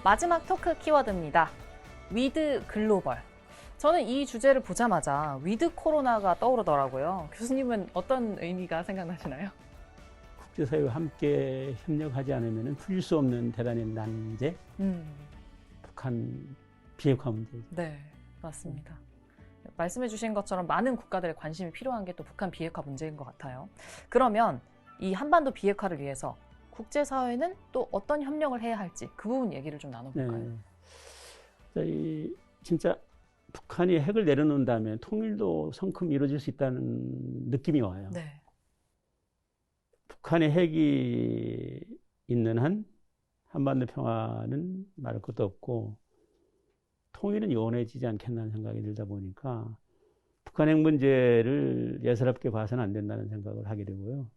마지막 토크 키워드입니다. 위드 글로벌. 저는 이 주제를 보자마자 위드 코로나가 떠오르더라고요. 교수님은 어떤 의미가 생각나시나요? 국제사회와 함께 협력하지 않으면 풀릴 수 없는 대단히 난제, 북한 비핵화 문제죠. 네, 맞습니다. 말씀해 주신 것처럼 많은 국가들의 관심이 필요한 게 또 북한 비핵화 문제인 것 같아요. 그러면 이 한반도 비핵화를 위해서 국제사회는 또 어떤 협력을 해야 할지 그 부분 얘기를 좀 나눠볼까요? 네. 진짜 북한이 핵을 내려놓는다면 통일도 성큼 이루어질 수 있다는 느낌이 와요. 네. 북한의 핵이 있는 한 한반도 평화는 말할 것도 없고 통일은 요원해지지 않겠다는 생각이 들다 보니까 북한 핵 문제를 예사롭게 봐서는 안 된다는 생각을 하게 되고요.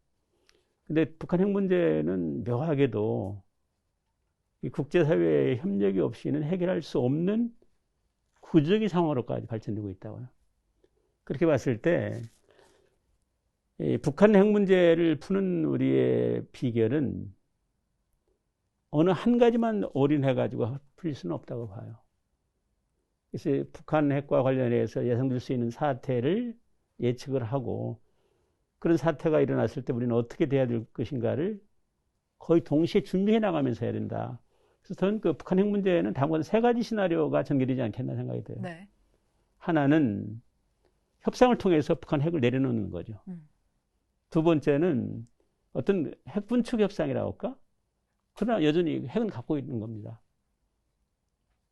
근데 북한 핵 문제는 묘하게도 이 국제사회의 협력이 없이는 해결할 수 없는 구조적인 상황으로까지 발전되고 있다고요. 그렇게 봤을 때 이 북한 핵 문제를 푸는 우리의 비결은 어느 한 가지만 올인해가지고 풀릴 수는 없다고 봐요. 그래서 북한 핵과 관련해서 예상될 수 있는 사태를 예측을 하고 그런 사태가 일어났을 때 우리는 어떻게 돼야 될 것인가를 거의 동시에 준비해 나가면서 해야 된다. 그래서 저는 그 북한 핵 문제는 다음과 세 가지 시나리오가 전개되지 않겠나 생각이 돼요. 네. 하나는 협상을 통해서 북한 핵을 내려놓는 거죠. 두 번째는 어떤 핵 분축 협상이라고 할까? 그러나 여전히 핵은 갖고 있는 겁니다.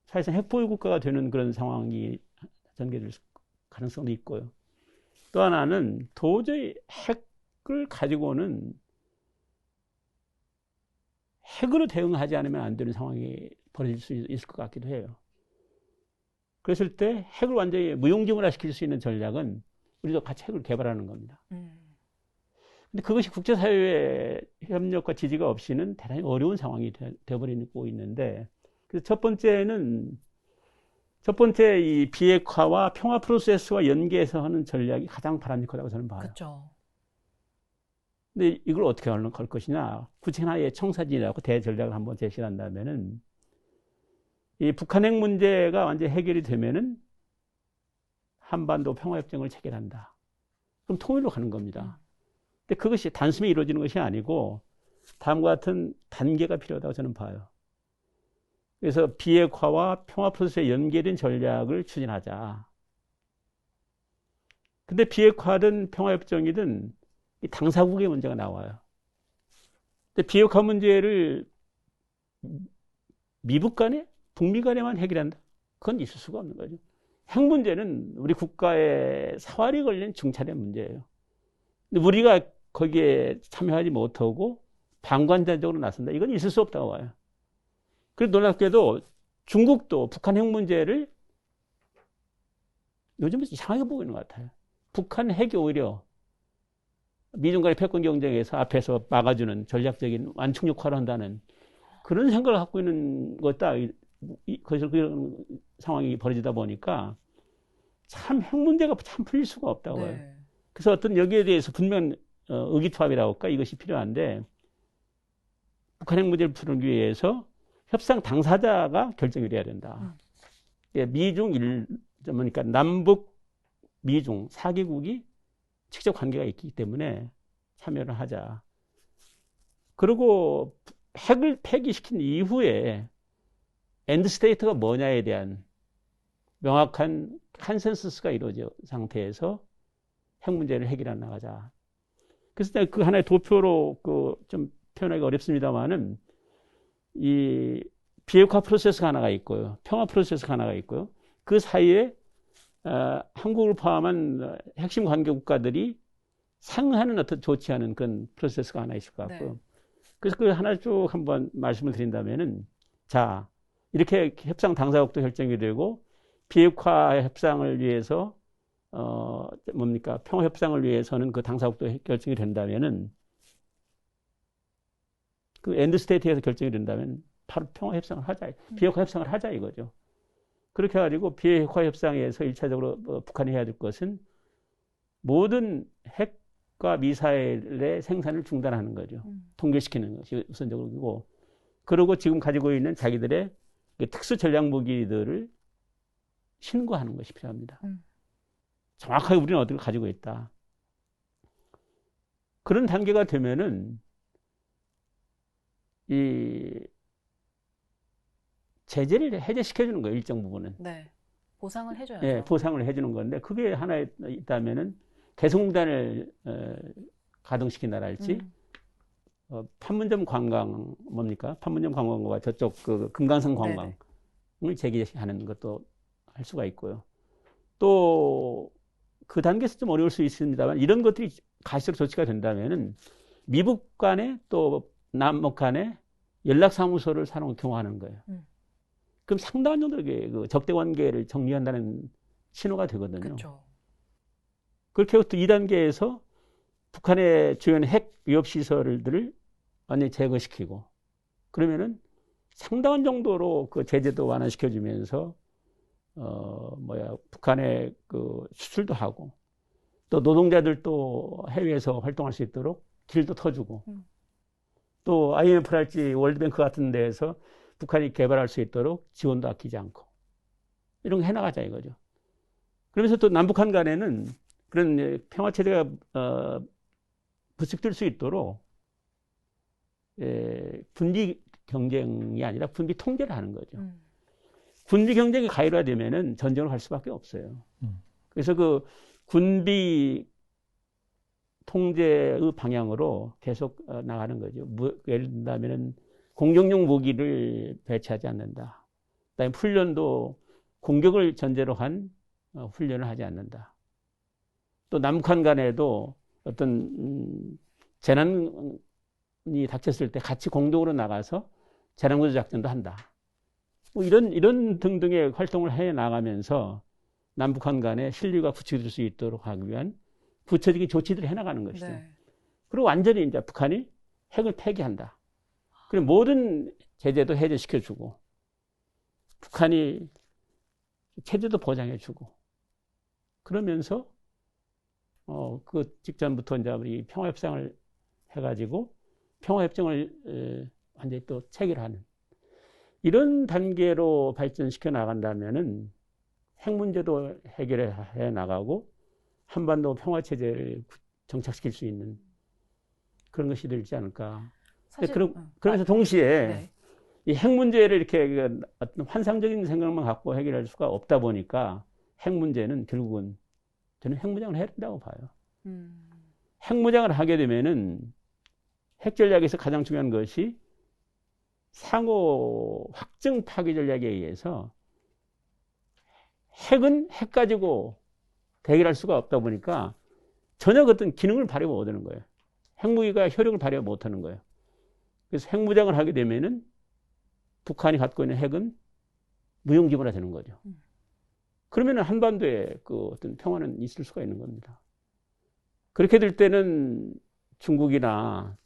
사실상 핵 보유 국가가 되는 그런 상황이 전개될 가능성도 있고요. 또 하나는 도저히 핵을 가지고는 핵으로 대응하지 않으면 안 되는 상황이 벌어질 수 있을 것 같기도 해요. 그랬을 때 핵을 완전히 무용지물화 시킬 수 있는 전략은 우리도 같이 핵을 개발하는 겁니다. 근데 그것이 국제사회의 협력과 지지가 없이는 대단히 어려운 상황이 되어버리고 있는데, 그래서 첫 번째 이 비핵화와 평화 프로세스와 연계해서 하는 전략이 가장 바람직하다고 저는 봐요. 그렇죠. 근데 이걸 어떻게 할 것이냐? 구체적인 하나의 청사진이라고 대전략을 한번 제시한다면은 이 북한 핵 문제가 완전히 해결이 되면은 한반도 평화협정을 체결한다. 그럼 통일로 가는 겁니다. 근데 그것이 단숨에 이루어지는 것이 아니고 다음과 같은 단계가 필요하다고 저는 봐요. 그래서 비핵화와 평화 프로세스에 연계된 전략을 추진하자. 근데 비핵화든 평화협정이든 이 당사국의 문제가 나와요. 근데 비핵화 문제를 미북 간에, 북미 간에만 해결한다? 그건 있을 수가 없는 거죠. 핵 문제는 우리 국가의 사활이 걸린 중차대 문제예요. 근데 우리가 거기에 참여하지 못하고 방관자적으로 나선다? 이건 있을 수 없다고 봐요. 그래서 놀랍게도 중국도 북한 핵 문제를 요즘은 이상하게 보고 있는 것 같아요. 북한 핵이 오히려 미중 간의 패권 경쟁에서 앞에서 막아주는 전략적인 완충 역할을 한다는 그런 생각을 갖고 있는 것다. 그래서 그런 상황이 벌어지다 보니까 참 핵 문제가 참 풀릴 수가 없다고 해요. 네. 그래서 어떤 여기에 대해서 분명 의기투합이라고 할까? 이것이 필요한데 북한 핵 문제를 풀기 위해서 협상 당사자가 결정을 해야 된다. 그러니까 남북 미중 4개국이 직접 관계가 있기 때문에 참여를 하자. 그리고 핵을 폐기시킨 이후에 엔드 스테이트가 뭐냐에 대한 명확한 컨센서스가 이루어진 상태에서 핵 문제를 해결해 나가자. 그래서 그 하나의 도표로 좀 표현하기 어렵습니다만은 이 비핵화 프로세스가 하나가 있고요. 평화 프로세스가 하나가 있고요. 그 사이에 한국을 포함한 핵심 관계 국가들이 상응하는 어떤 좋지 않은 그런 프로세스가 하나 있을 것 같고요. 네. 그래서 그 하나 쭉 한번 말씀을 드린다면은, 자, 이렇게 협상 당사국도 결정이 되고, 비핵화 협상을 위해서, 평화 협상을 위해서는 그 당사국도 결정이 된다면은, 그 엔드 스테이트에서 결정이 된다면, 바로 평화 협상을 하자, 비핵화 협상을 하자 이거죠. 그렇게 해가지고 비핵화 협상에서 1차적으로 북한이 해야 될 것은 모든 핵과 미사일의 생산을 중단하는 거죠. 통제시키는 것이 우선적이고, 그리고 지금 가지고 있는 자기들의 특수 전략 무기들을 신고하는 것이 필요합니다. 정확하게 우리는 어디를 가지고 있다. 그런 단계가 되면은 이 제재를 해제시켜주는 거예요. 일정 부분은. 네. 보상을 해줘야죠. 예, 보상을 해주는 건데 그게 하나 있다면은 개성공단을 가동시킨다랄지 판문점 관광 뭡니까? 판문점 관광과 저쪽 그 금강산 관광을 재개하는 것도 할 수가 있고요. 또 그 단계에서 좀 어려울 수 있습니다만 이런 것들이 갈수록 조치가 된다면은 미북 간에 또 남북 간에 연락사무소를 새로 경화하는 거예요. 그럼 상당한 정도의 그 적대 관계를 정리한다는 신호가 되거든요. 그렇죠. 그렇게 해서 2단계에서 북한의 주요 핵 위협 시설들을 완전히 제거시키고 그러면은 상당한 정도로 그 제재도 완화시켜주면서 북한의 그 수출도 하고 또 노동자들도 해외에서 활동할 수 있도록 길도 터주고 또 IMF랄지 월드뱅크 같은 데에서 북한이 개발할 수 있도록 지원도 아끼지 않고 이런 거 해나가자 이거죠. 그러면서 또 남북한 간에는 그런 평화체제가 부식될 수 있도록 군비 경쟁이 아니라 군비 통제를 하는 거죠. 군비 경쟁이 가열화되면은 전쟁을 할 수밖에 없어요. 그래서 그 군비 통제의 방향으로 계속 나가는 거죠. 예를 들면은 공격용 무기를 배치하지 않는다. 그다음에 훈련도 공격을 전제로 한 훈련을 하지 않는다. 또 남북한 간에도 어떤 재난이 닥쳤을 때 같이 공동으로 나가서 재난구조 작전도 한다. 뭐 이런 등등의 활동을 해 나가면서 남북한 간의 신뢰가 구축될 수 있도록 하기 위한 구체적인 조치들을 해 나가는 것이죠. 네. 그리고 완전히 이제 북한이 핵을 폐기한다. 그리고 모든 제재도 해제시켜주고 북한이 체제도 보장해주고 그러면서 그 직전부터 이제 우리 평화협상을 해가지고 평화협정을 완전히 또 체결하는 이런 단계로 발전시켜 나간다면은 핵 문제도 해결해 나가고 한반도 평화체제를 정착시킬 수 있는 그런 것이 되지 않을까. 사실, 그러면서 동시에 네. 이 핵 문제를 이렇게 어떤 환상적인 생각만 갖고 해결할 수가 없다 보니까 핵 문제는 결국은 저는 핵무장을 해야 된다고 봐요. 핵무장을 하게 되면은 핵 전략에서 가장 중요한 것이 상호 확증 파괴 전략에 의해서 핵은 핵 가지고 대결할 수가 없다 보니까 전혀 어떤 기능을 발휘 못하는 거예요. 핵무기가 효력을 발휘 못하는 거예요. 그래서 핵무장을 하게 되면은 북한이 갖고 있는 핵은 무용지물화 되는 거죠. 그러면은 한반도에 그 어떤 평화는 있을 수가 있는 겁니다. 그렇게 될 때는 중국이나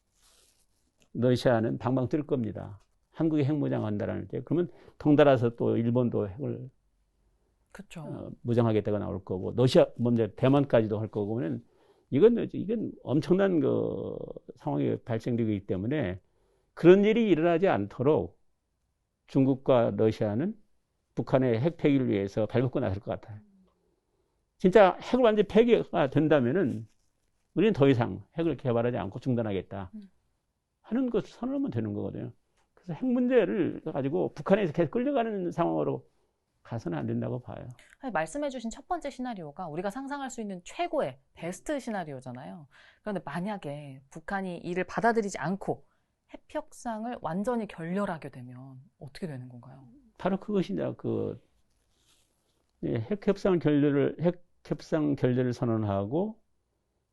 러시아는 방방 뜰 겁니다. 한국이 핵무장한다라는 때 그러면 덩달아서 또 일본도 핵을 그렇죠. 무장하겠다가 나올 거고 러시아 먼저 대만까지도 할 거고는 이건 엄청난 그 상황이 발생되기 때문에 그런 일이 일어나지 않도록 중국과 러시아는 북한의 핵 폐기를 위해서 발벗고 나설 것 같아요. 진짜 핵을 완전히 폐기가 된다면은 우리는 더 이상 핵을 개발하지 않고 중단하겠다 하는 것을 선언하면 되는 거거든요. 그래서 핵 문제를 가지고 북한에서 계속 끌려가는 상황으로 가서는 안 된다고 봐요. 말씀해주신 첫 번째 시나리오가 우리가 상상할 수 있는 최고의 베스트 시나리오잖아요. 그런데 만약에 북한이 이를 받아들이지 않고 핵협상을 완전히 결렬하게 되면 어떻게 되는 건가요? 바로 그것이 이제 핵협상 결렬을 선언하고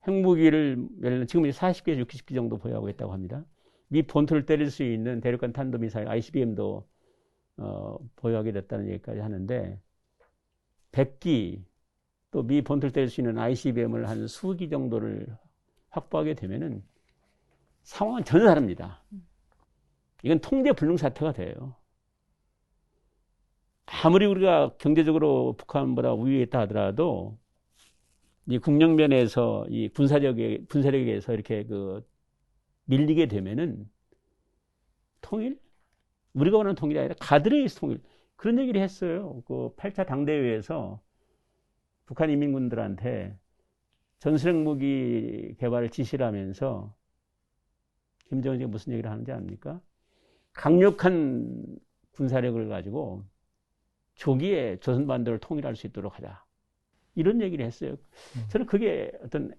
핵무기를 예를 들면 지금 40개, 60개 정도 보유하고 있다고 합니다. 미 본토를 때릴 수 있는 대륙간 탄도미사일 ICBM도 보유하게 됐다는 얘기까지 하는데 100기 또 미 본토를 때릴 수 있는 ICBM을 한 수기 정도를 확보하게 되면은 상황은 전혀 다릅니다. 이건 통제 불능 사태가 돼요. 아무리 우리가 경제적으로 북한보다 우위에 있다 하더라도 이 국력면에서 이 분사력에서 이렇게 그 밀리게 되면은 통일 우리가 원하는 통일이 아니라 가들에 의해서 통일. 그런 얘기를 했어요. 그 8차 당대회에서 북한 인민군들한테 전술핵 무기 개발을 지시를 하면서 김정은이 무슨 얘기를 하는지 압니까? 강력한 군사력을 가지고 조기에 조선반도를 통일할 수 있도록 하자. 이런 얘기를 했어요. 저는 그게 어떤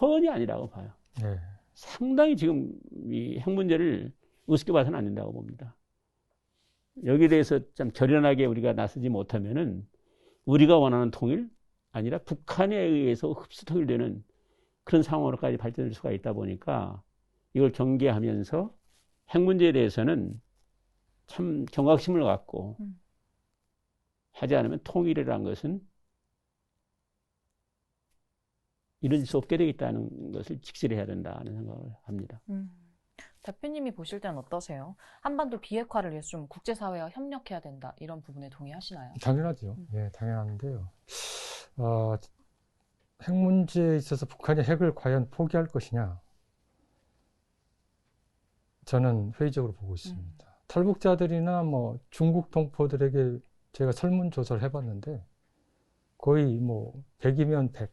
허언이 아니라고 봐요. 네. 상당히 지금 이 핵 문제를 우습게 봐서는 안 된다고 봅니다. 여기에 대해서 좀 결연하게 우리가 나서지 못하면은 우리가 원하는 통일 아니라 북한에 의해서 흡수 통일되는 그런 상황으로까지 발전될 수가 있다 보니까 이걸 경계하면서 핵 문제에 대해서는 참 경각심을 갖고 하지 않으면 통일이라는 것은 이룰 수 없게 되겠다는 것을 직시를 해야 된다는 생각을 합니다. 대표님이 보실 때는 어떠세요? 한반도 비핵화를 위해서 좀 국제사회와 협력해야 된다 이런 부분에 동의하시나요? 당연하죠. 예, 당연한데요. 핵 문제에 있어서 북한이 핵을 과연 포기할 것이냐? 저는 회의적으로 보고 있습니다. 탈북자들이나 뭐 중국 동포들에게 제가 설문조사를 해봤는데 거의 뭐 100이면 100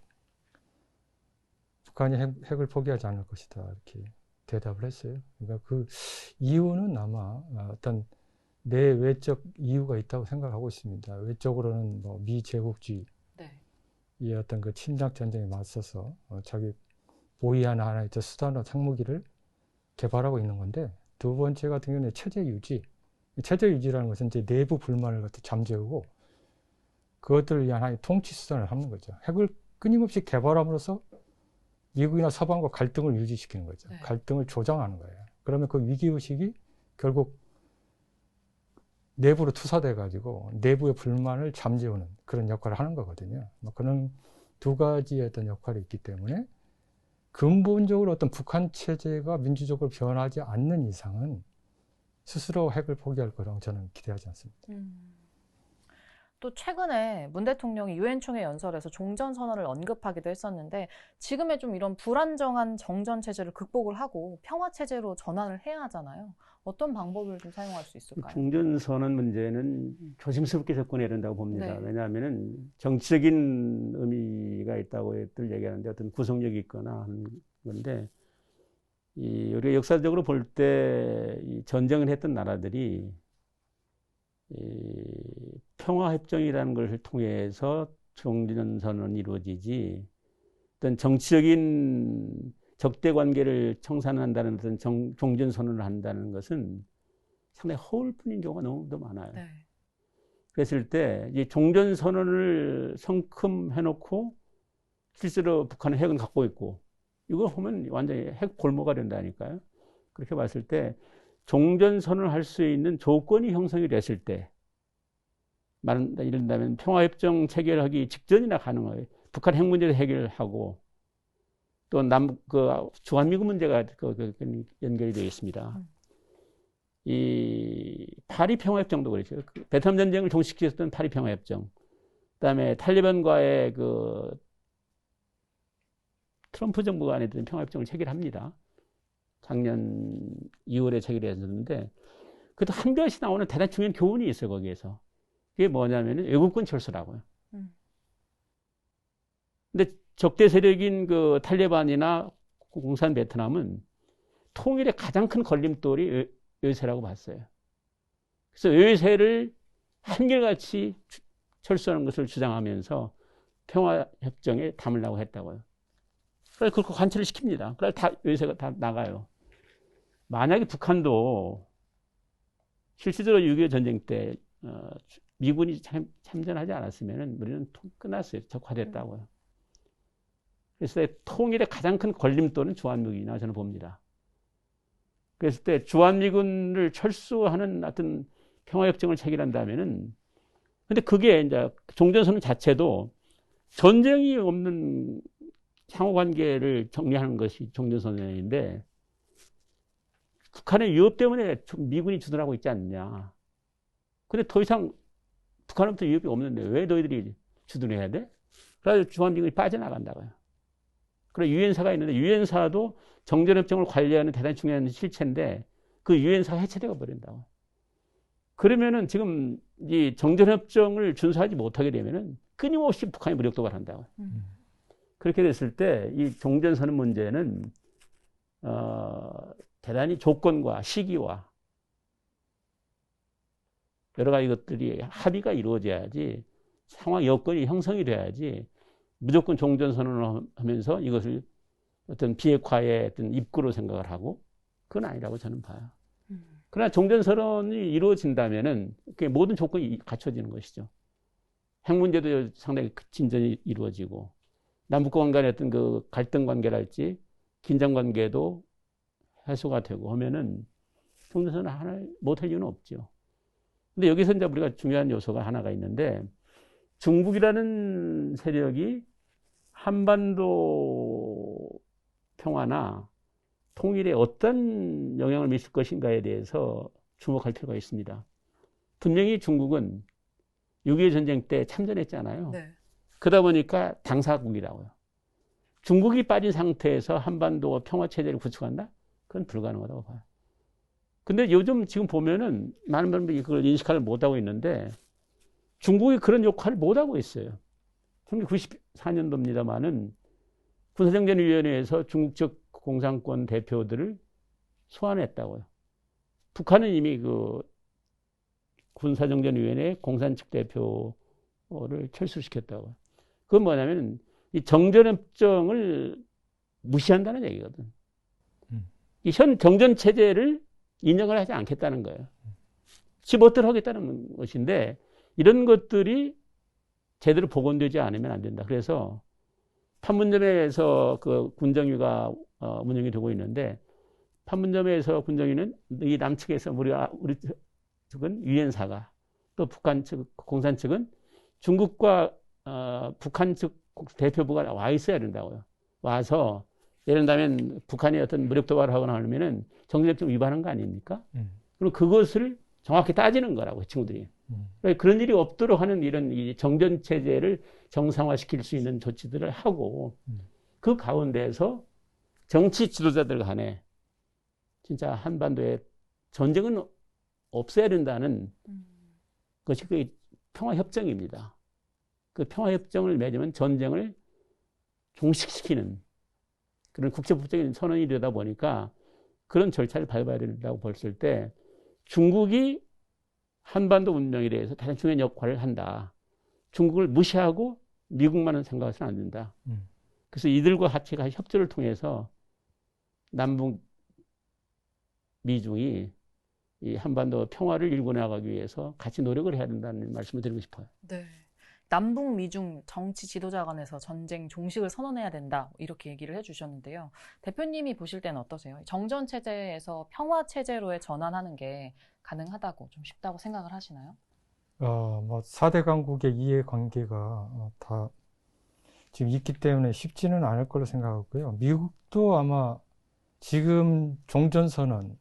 북한이 핵을 포기하지 않을 것이다 이렇게 대답을 했어요. 그러니까 그 이유는 아마 어떤 내외적 이유가 있다고 생각하고 있습니다. 외적으로는 뭐 미제국주의 이 어떤 그 침략 전쟁에 맞서서 자기 보위하는 하나의 수단으로 핵무기를 개발하고 있는 건데, 두 번째 같은 경우는 체제 유지. 체제 유지라는 것은 이제 내부 불만을 갖다 잠재우고 그것들을 위한 하나의 통치 수단을 하는 거죠. 핵을 끊임없이 개발함으로써 미국이나 서방과 갈등을 유지시키는 거죠. 갈등을 조장하는 거예요. 그러면 그 위기의식이 결국 내부로 투사돼 가지고 내부의 불만을 잠재우는 그런 역할을 하는 거거든요. 뭐 그런 두 가지의 어떤 역할이 있기 때문에 근본적으로 어떤 북한 체제가 민주적으로 변하지 않는 이상은 스스로 핵을 포기할 거라고 저는 기대하지 않습니다. 또 최근에 문 대통령이 유엔 총회 연설에서 종전선언을 언급하기도 했었는데, 지금의 좀 이런 불안정한 정전 체제를 극복을 하고 평화 체제로 전환을 해야 하잖아요. 어떤 방법을 좀 사용할 수 있을까요? 종전선언 문제는 조심스럽게 접근해야 된다고 봅니다. 네. 왜냐하면 정치적인 의미가 있다고들 얘기하는데 어떤 구속력이 있거나 하는 건데, 우리가 역사적으로 볼 때 이 전쟁을 했던 나라들이 평화협정이라는 것을 통해서 종전선언이 이루어지지, 어떤 정치적인 적대관계를 청산한다는 어떤 종전선언을 한다는 것은 상당히 허울뿐인 경우가 너무 많아요. 네. 그랬을 때 이 종전선언을 성큼해놓고 실제로 북한은 핵은 갖고 있고, 이걸 보면 완전히 핵 볼모가 된다니까요. 그렇게 봤을 때 종전선언을 할 수 있는 조건이 형성이 됐을 때, 이른다면 평화협정 체결하기 직전이나 가능해요. 북한 핵 문제를 해결하고 또 주한미군 문제가 연결이 되어 있습니다. 이 파리 평화협정도 그렇죠. 베트남 전쟁을 종식시켰던 파리 평화협정, 그다음에 탈리반과의 그 트럼프 정부가 안에 든 평화협정을 체결합니다. 작년 2월에 체결했었는데, 그것도 한결씩 나오는 대단히 중요한 교훈이 있어요, 거기에서. 그게 뭐냐면 외국군 철수라고요. 근데 적대 세력인 그 탈레반이나 공산 베트남은 통일의 가장 큰 걸림돌이 외세라고 봤어요. 그래서 외세를 한결같이 철수하는 것을 주장하면서 평화협정에 담으려고 했다고요. 그래서 그걸 관철을 시킵니다. 그래서 다 외세가 다 나가요. 만약에 북한도 실질적으로 6.25 전쟁 때 미군이 참전하지 않았으면 우리는 끝났어요. 적화됐다고요. 그래서 통일의 가장 큰 걸림돌은 주한미군이라고 저는 봅니다. 그랬을 때 주한미군을 철수하는 어떤 평화협정을 체결한다면은, 근데 그게 이제 종전선언 자체도 전쟁이 없는 상호관계를 정리하는 것이 종전선언인데, 북한의 위협 때문에 미군이 주둔하고 있지 않느냐. 근데 더 이상 북한으로부터 위협이 없는데 왜 너희들이 주둔해야 돼? 그래서 주한미군이 빠져나간다고요. 그리고 유엔사가 있는데, 유엔사도 정전협정을 관리하는 대단히 중요한 실체인데 그 유엔사가 해체되어 버린다고. 그러면은 지금 이 정전협정을 준수하지 못하게 되면은 끊임없이 북한이 무력 도발한다고. 그렇게 됐을 때 이 종전선언 문제는 대단히 조건과 시기와 여러 가지 것들이 합의가 이루어져야지 상황 여건이 형성이 돼야지 무조건 종전선언을 하면서 이것을 어떤 비핵화의 어떤 입구로 생각을 하고 그건 아니라고 저는 봐요. 그러나 종전선언이 이루어진다면은 모든 조건이 갖춰지는 것이죠. 핵 문제도 상당히 진전이 이루어지고 남북한 간의 어떤 그 갈등 관계랄지 긴장 관계도 해소가 되고 하면은 종전선언 하나 못할 이유는 없죠. 근데 여기서 이제 우리가 중요한 요소가 하나가 있는데 중국이라는 세력이 한반도 평화나 통일에 어떤 영향을 미칠 것인가에 대해서 주목할 필요가 있습니다. 분명히 중국은 6.25 전쟁 때 참전했잖아요. 네. 그러다 보니까 당사국이라고요. 중국이 빠진 상태에서 한반도 평화체제를 구축한다? 그건 불가능하다고 봐요. 근데 요즘 지금 보면은 많은 분들이 그걸 인식을 못하고 있는데 중국이 그런 역할을 못하고 있어요. 1994년도입니다만은 군사정전위원회에서 중국 측 공산권 대표들을 소환했다고요. 북한은 이미 그 군사정전위원회 공산 측 대표를 철수시켰다고요. 그건 뭐냐면 이 정전협정을 무시한다는 얘기거든. 이 현 정전체제를 인정을 하지 않겠다는 거예요. 지 멋대로 하겠다는 것인데 이런 것들이 제대로 복원되지 않으면 안 된다. 그래서 판문점에서 그 군정위가 운영이 되고 있는데 판문점에서 군정위는 이 남측에서 우리 측은 유엔사가 또 북한 측 공산 측은 중국과 북한 측 대표부가 와 있어야 된다고요. 와서 예를 들면 북한이 어떤 무력 도발을 하거나 하면은 정전협정 위반한 거 아닙니까? 그럼 그것을 정확히 따지는 거라고 친구들이. 그런 일이 없도록 하는 이런 이 정전 체제를 정상화시킬 수 있는 조치들을 하고 그 가운데에서 정치 지도자들 간에 진짜 한반도에 전쟁은 없어야 된다는 것이 그 평화협정입니다. 그 평화협정을 맺으면 전쟁을 종식시키는 그런 국제법적인 선언이 되다 보니까 그런 절차를 밟아야 된다고 봤을 때 중국이 한반도 운명에 대해서 가장 중요한 역할을 한다. 중국을 무시하고 미국만은 생각해서는 안 된다. 그래서 이들과 같이 협조를 통해서 남북 미중이 이 한반도 평화를 일궈 나가기 위해서 같이 노력을 해야 된다는 말씀을 드리고 싶어요. 네. 남북 미중 정치 지도자 간에서 전쟁 종식을 선언해야 된다 이렇게 얘기를 해주셨는데요. 대표님이 보실 때는 어떠세요? 정전 체제에서 평화 체제로의 전환하는 게 가능하다고 좀 쉽다고 생각을 하시나요? 뭐 4대 강국의 이해관계가 다 지금 있기 때문에 쉽지는 않을 걸로 생각하고요. 미국도 아마 지금 종전선언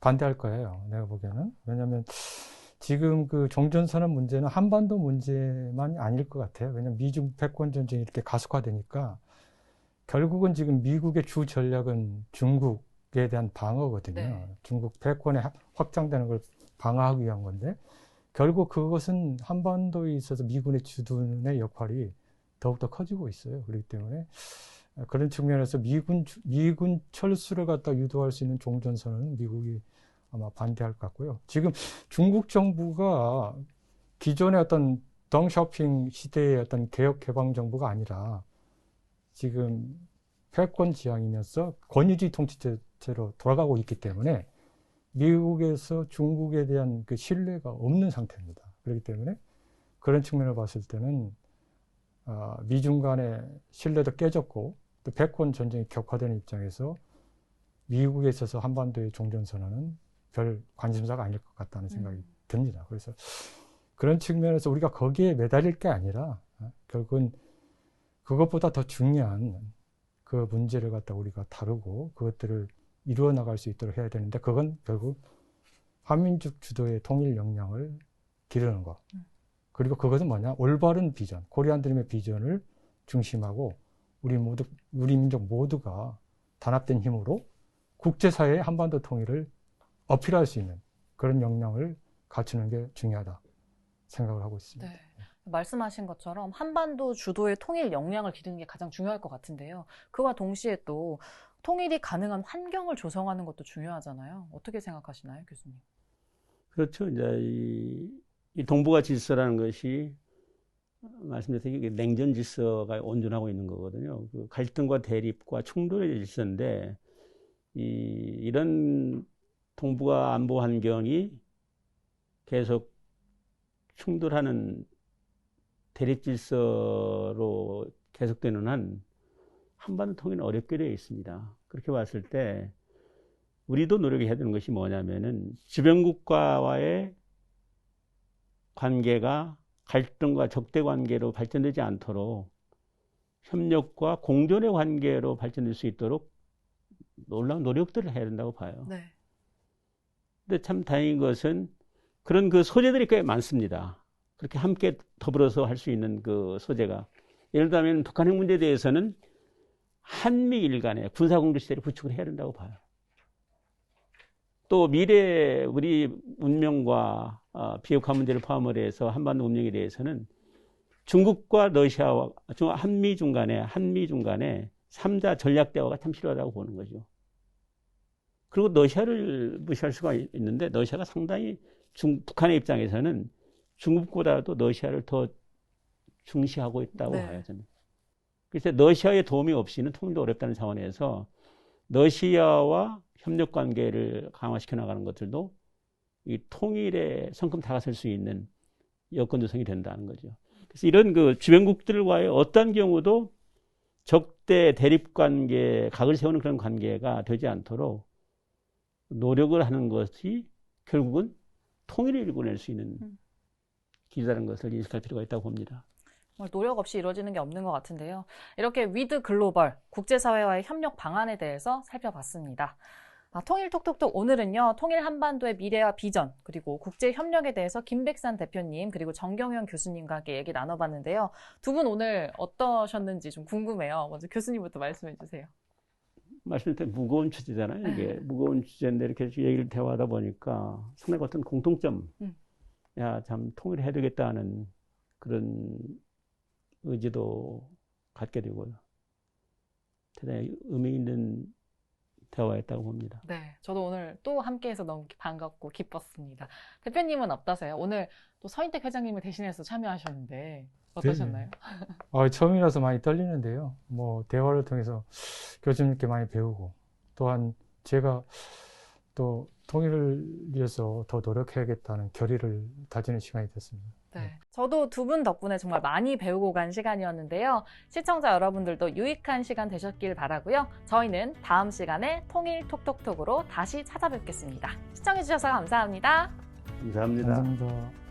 반대할 거예요. 내가 보기에는. 왜냐하면 지금 그 종전선언 문제는 한반도 문제만이 아닐 것 같아요. 왜냐하면 미중 패권 전쟁이 이렇게 가속화되니까 결국은 지금 미국의 주 전략은 중국에 대한 방어거든요. 네. 중국 패권이 확장되는 걸 방어하기 위한 건데 결국 그것은 한반도에 있어서 미군의 주둔의 역할이 더욱더 커지고 있어요. 그렇기 때문에 그런 측면에서 미군 철수를 갖다 유도할 수 있는 종전선언은 미국이 아마 반대할 것 같고요. 지금 중국 정부가 기존의 어떤 덩샤오핑 시대의 어떤 개혁 개방 정부가 아니라 지금 패권 지향이면서 권위주의 통치체로 돌아가고 있기 때문에 미국에서 중국에 대한 그 신뢰가 없는 상태입니다. 그렇기 때문에 그런 측면을 봤을 때는 미중 간의 신뢰도 깨졌고 또 패권 전쟁이 격화되는 입장에서 미국에 있어서 한반도의 종전선언은 별 관심사가 아닐 것 같다는 생각이 듭니다. 그래서 그런 측면에서 우리가 거기에 매달릴 게 아니라 결국은 그것보다 더 중요한 그 문제를 갖다 우리가 다루고 그것들을 이루어 나갈 수 있도록 해야 되는데 그건 결국 한민족 주도의 통일 역량을 기르는 것. 그리고 그것은 뭐냐? 올바른 비전, 코리안 드림의 비전을 중심하고 우리 민족 모두가 단합된 힘으로 국제사회의 한반도 통일을 어필할 수 있는 그런 역량을 갖추는 게 중요하다 생각을 하고 있습니다. 네. 말씀하신 것처럼 한반도 주도의 통일 역량을 기르는 게 가장 중요할 것 같은데요. 그와 동시에 또 통일이 가능한 환경을 조성하는 것도 중요하잖아요. 어떻게 생각하시나요, 교수님? 그렇죠. 이제 이 동북아 질서라는 것이 말씀드린 이게 냉전 질서가 온전하고 있는 거거든요. 그 갈등과 대립과 충돌의 질서인데 이런 동북아 안보 환경이 계속 충돌하는 대립 질서로 계속되는 한 한반도 통일은 어렵게 되어 있습니다. 그렇게 봤을 때 우리도 노력해야 되는 것이 뭐냐면은 주변국가와의 관계가 갈등과 적대 관계로 발전되지 않도록 협력과 공존의 관계로 발전될 수 있도록 놀라운 노력들을 해야 된다고 봐요. 네. 근데 참 다행인 것은 그런 그 소재들이 꽤 많습니다. 그렇게 함께 더불어서 할 수 있는 그 소재가. 예를 들면 북한 핵 문제에 대해서는 한미일 간의 군사공조 시대를 구축을 해야 된다고 봐요. 또 미래 우리 운명과 비핵화 문제를 포함을 해서 한반도 운명에 대해서는 중국과 러시아와 한미 중간에 3자 전략 대화가 참 필요하다고 보는 거죠. 그리고 러시아를 무시할 수가 있는데 러시아가 상당히 북한의 입장에서는 중국보다도 러시아를 더 중시하고 있다고 네. 봐요, 저는. 그래서 러시아의 도움이 없이는 통일도 어렵다는 차원에서 러시아와 협력 관계를 강화시켜 나가는 것들도 이 통일에 성큼 다가설 수 있는 여건 조성이 된다는 거죠. 그래서 이런 그 주변국들과의 어떤 경우도 적대 대립 관계, 각을 세우는 그런 관계가 되지 않도록 노력을 하는 것이 결국은 통일을 이루어낼 수 있는 길이라는 것을 인식할 필요가 있다고 봅니다. 노력 없이 이루어지는 게 없는 것 같은데요. 이렇게 위드 글로벌, 국제사회와의 협력 방안에 대해서 살펴봤습니다. 통일 톡톡톡 오늘은요, 통일 한반도의 미래와 비전, 그리고 국제 협력에 대해서 김백산 대표님, 그리고 정경영 교수님과 함께 얘기 나눠봤는데요. 두 분 오늘 어떠셨는지 좀 궁금해요. 먼저 교수님부터 말씀해 주세요. 말씀드린 무거운 주제잖아요. 이게 무거운 주제인데 이렇게 얘기를 대화하다 보니까 상당히 어떤 공통점, 야, 참 통일해야 되겠다는 그런 의지도 갖게 되고요. 대단히 의미 있는 대화였다고 봅니다. 네, 저도 오늘 또 함께해서 너무 반갑고 기뻤습니다. 대표님은 어떠세요? 오늘 또 서인택 회장님을 대신해서 참여하셨는데 어떠셨나요? 네. 처음이라서 많이 떨리는데요. 대화를 통해서 교수님께 많이 배우고 또한 제가 또 통일을 위해서 더 노력해야겠다는 결의를 다지는 시간이 됐습니다. 네. 저도 두 분 덕분에 정말 많이 배우고 간 시간이었는데요. 시청자 여러분들도 유익한 시간 되셨길 바라고요. 저희는 다음 시간에 통일 톡톡톡으로 다시 찾아뵙겠습니다. 시청해주셔서 감사합니다. 감사합니다. 감사합니다.